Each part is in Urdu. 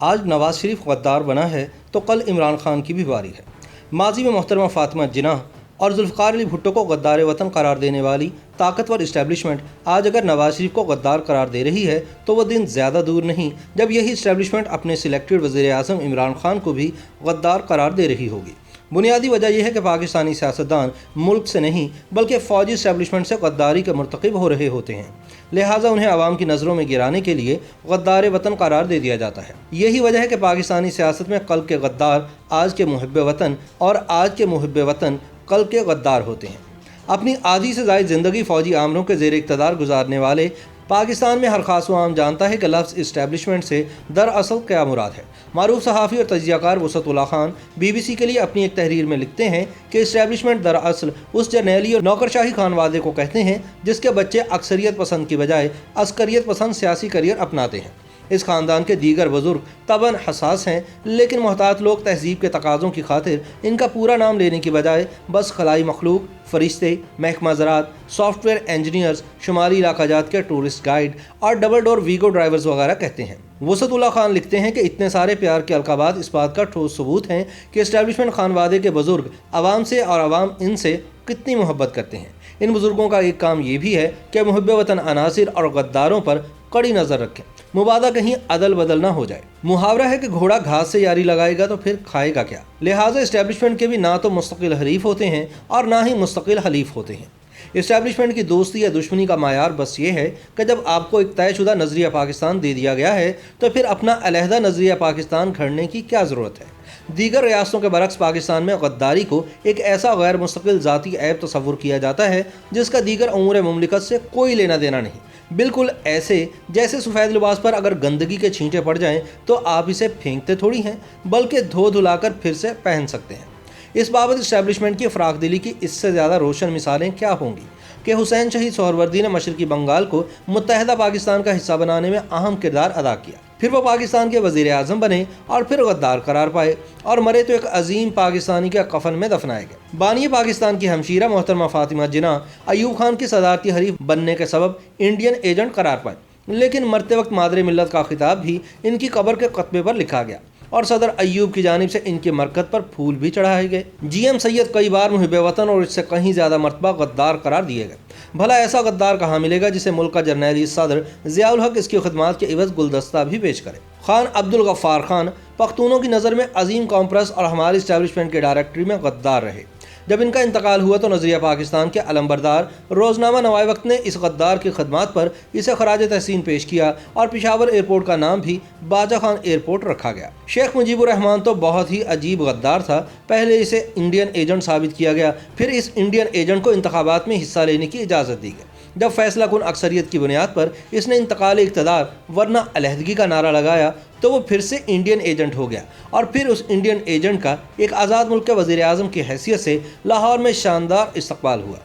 آج نواز شریف غدار بنا ہے تو کل عمران خان کی بھی باری ہے۔ ماضی میں محترمہ فاطمہ جناح اور ذوالفقار علی بھٹو کو غدار وطن قرار دینے والی طاقتور اسٹیبلشمنٹ آج اگر نواز شریف کو غدار قرار دے رہی ہے تو وہ دن زیادہ دور نہیں جب یہی اسٹیبلشمنٹ اپنے سلیکٹڈ وزیر اعظم عمران خان کو بھی غدار قرار دے رہی ہوگی۔ بنیادی وجہ یہ ہے کہ پاکستانی سیاستدان ملک سے نہیں بلکہ فوجی اسٹیبلشمنٹ سے غداری کے مرتکب ہو رہے ہوتے ہیں، لہٰذا انہیں عوام کی نظروں میں گرانے کے لیے غدار وطن قرار دے دیا جاتا ہے۔ یہی وجہ ہے کہ پاکستانی سیاست میں کل کے غدار آج کے محب وطن اور آج کے محب وطن کل کے غدار ہوتے ہیں۔ اپنی آدھی سے زائد زندگی فوجی آمروں کے زیر اقتدار گزارنے والے پاکستان میں ہر خاص و عام جانتا ہے کہ لفظ اسٹیبلشمنٹ سے دراصل کیا مراد ہے۔ معروف صحافی اور تجزیہ کار وسعت اللہ خان BBC کے لیے اپنی ایک تحریر میں لکھتے ہیں کہ اسٹیبلشمنٹ دراصل اس جرنیلی اور نوکرشاہی خانوادے کو کہتے ہیں جس کے بچے اکثریت پسند کی بجائے عسکریت پسند سیاسی کیریئر اپناتے ہیں۔ اس خاندان کے دیگر بزرگ طبعاً حساس ہیں، لیکن محتاط لوگ تہذیب کے تقاضوں کی خاطر ان کا پورا نام لینے کی بجائے بس خلائی مخلوق، فرشتے، محکمہ زراعت، سافٹ ویئر انجینئرز، شمالی علاقہ جات کے ٹورسٹ گائیڈ اور ڈبل ڈور ویگو ڈرائیورز وغیرہ کہتے ہیں۔ وسعت اللہ خان لکھتے ہیں کہ اتنے سارے پیار کے القابات اس بات کا ٹھوس ثبوت ہیں کہ اسٹیبلشمنٹ خانوادے کے بزرگ عوام سے اور عوام ان سے کتنی محبت کرتے ہیں۔ ان بزرگوں کا ایک کام یہ بھی ہے کہ محب وطن عناصر اور غداروں پر کڑی نظر رکھیں، مبادا کہیں عدل بدل نہ ہو جائے۔ محاورہ ہے کہ گھوڑا گھاس سے یاری لگائے گا تو پھر کھائے گا کیا، لہٰذا اسٹیبلشمنٹ کے بھی نہ تو مستقل حریف ہوتے ہیں اور نہ ہی مستقل حلیف ہوتے ہیں۔ اسٹیبلشمنٹ کی دوستی یا دشمنی کا معیار بس یہ ہے کہ جب آپ کو ایک طے شدہ نظریہ پاکستان دے دیا گیا ہے تو پھر اپنا علیحدہ نظریہ پاکستان گھڑنے کی کیا ضرورت ہے۔ دیگر ریاستوں کے برعکس پاکستان میں غداری کو ایک ایسا غیر مستقل ذاتی عیب تصور کیا جاتا ہے جس کا دیگر امور مملکت سے کوئی لینا دینا نہیں، بالکل ایسے جیسے سفید لباس پر اگر گندگی کے چھینٹے پڑ جائیں تو آپ اسے پھینکتے تھوڑی ہیں بلکہ دھو دھلا کر پھر سے پہن سکتے ہیں۔ اس بابت اسٹیبلشمنٹ کی فراخ دلی کی اس سے زیادہ روشن مثالیں کیا ہوں گی کہ حسین شہید سہروردی نے مشرقی بنگال کو متحدہ پاکستان کا حصہ بنانے میں اہم کردار ادا کیا، پھر وہ پاکستان کے وزیر اعظم بنے اور پھر غدار قرار پائے اور مرے تو ایک عظیم پاکستانی کے کفن میں دفنائے گئے۔ بانی پاکستان کی ہمشیرہ محترمہ فاطمہ جناح ایوب خان کی صدارتی حریف بننے کے سبب انڈین ایجنٹ قرار پائے، لیکن مرتے وقت مادر ملت کا خطاب بھی ان کی قبر کے خطبے پر لکھا گیا اور صدر ایوب کی جانب سے ان کی مرکت پر پھول بھی چڑھائے گئے۔ GM سید کئی بار محب وطن اور اس سے کہیں زیادہ مرتبہ غدار قرار دیے گئے۔ بھلا ایسا غدار کہاں ملے گا جسے ملک کا جرنیلی صدر ضیاء الحق اس کی خدمات کے عوض گلدستہ بھی پیش کرے۔ خان عبدالغفار خان پختونوں کی نظر میں عظیم کامپریس اور ہماری اسٹیبلشمنٹ کے ڈائریکٹری میں غدار رہے۔ جب ان کا انتقال ہوا تو نظریہ پاکستان کے علمبردار روزنامہ نوائے وقت نے اس غدار کی خدمات پر اسے خراج تحسین پیش کیا اور پشاور ایئرپورٹ کا نام بھی باچا خان ایئرپورٹ رکھا گیا۔ شیخ مجیب الرحمان تو بہت ہی عجیب غدار تھا، پہلے اسے انڈین ایجنٹ ثابت کیا گیا، پھر اس انڈین ایجنٹ کو انتخابات میں حصہ لینے کی اجازت دی گئی۔ جب فیصلہ کن اکثریت کی بنیاد پر اس نے انتقال اقتدار ورنہ علیحدگی کا نعرہ لگایا تو وہ پھر سے انڈین ایجنٹ ہو گیا اور پھر اس انڈین ایجنٹ کا ایک آزاد ملک کے وزیر اعظم کی حیثیت سے لاہور میں شاندار استقبال ہوا۔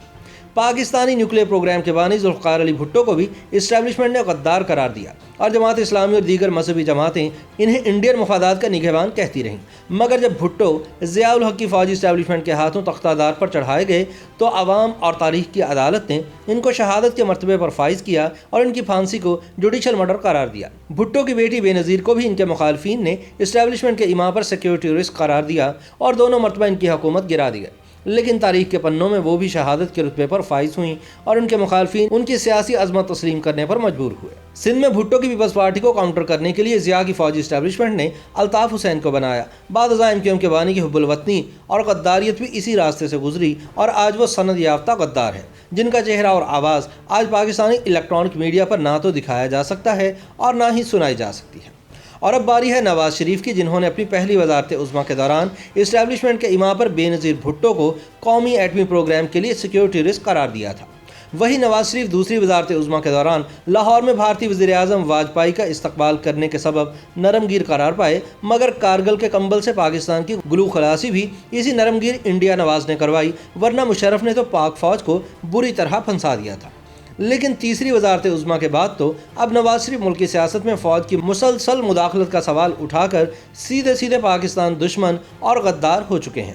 پاکستانی نیوکلیئر پروگرام کے بانی ذوالفقار علی بھٹو کو بھی اسٹیبلشمنٹ نے غدار قرار دیا اور جماعت اسلامی اور دیگر مذہبی جماعتیں انہیں انڈین مفادات کا نگہبان کہتی رہیں، مگر جب بھٹو ضیاء الحق کی فوجی اسٹیبلشمنٹ کے ہاتھوں تختہ دار پر چڑھائے گئے تو عوام اور تاریخ کی عدالت نے ان کو شہادت کے مرتبے پر فائز کیا اور ان کی پھانسی کو جوڈیشل مرڈر قرار دیا۔ بھٹو کی بیٹی بے نظیر کو بھی ان کے مخالفین نے اسٹیبلشمنٹ کے ایما پر سیکیورٹی رسک قرار دیا اور دونوں مرتبہ ان کی حکومت گرا دی گئی، لیکن تاریخ کے پنوں میں وہ بھی شہادت کے رتبے پر فائز ہوئیں اور ان کے مخالفین ان کی سیاسی عظمت تسلیم کرنے پر مجبور ہوئے۔ سندھ میں بھٹو کی پیپلز پارٹی کو کاؤنٹر کرنے کے لیے ضیاء کی فوجی اسٹیبلشمنٹ نے الطاف حسین کو بنایا۔ بعد ازاں MQM کے بانی کی حب الوطنی اور غداریت بھی اسی راستے سے گزری اور آج وہ سند یافتہ غدار ہیں جن کا چہرہ اور آواز آج پاکستانی الیکٹرانک میڈیا پر نہ تو دکھایا جا سکتا ہے اور نہ ہی سنائی جا سکتی ہے۔ اور اب باری ہے نواز شریف کی، جنہوں نے اپنی پہلی وزارت عظمیٰ کے دوران اسٹیبلشمنٹ کے ایما پر بے نظیر بھٹو کو قومی ایٹمی پروگرام کے لیے سیکیورٹی رسک قرار دیا تھا۔ وہی نواز شریف دوسری وزارت عظمیٰ کے دوران لاہور میں بھارتی وزیر اعظم واجپئی کا استقبال کرنے کے سبب نرم گیر قرار پائے، مگر کارگل کے کمبل سے پاکستان کی گلو خلاصی بھی اسی نرم گیر انڈیا نواز نے کروائی، ورنہ مشرف نے تو پاک فوج کو بری طرح پھنسا دیا تھا۔ لیکن تیسری وزارت عظمیٰ کے بعد تو اب نواز شریف ملکی سیاست میں فوج کی مسلسل مداخلت کا سوال اٹھا کر سیدھے پاکستان دشمن اور غدار ہو چکے ہیں۔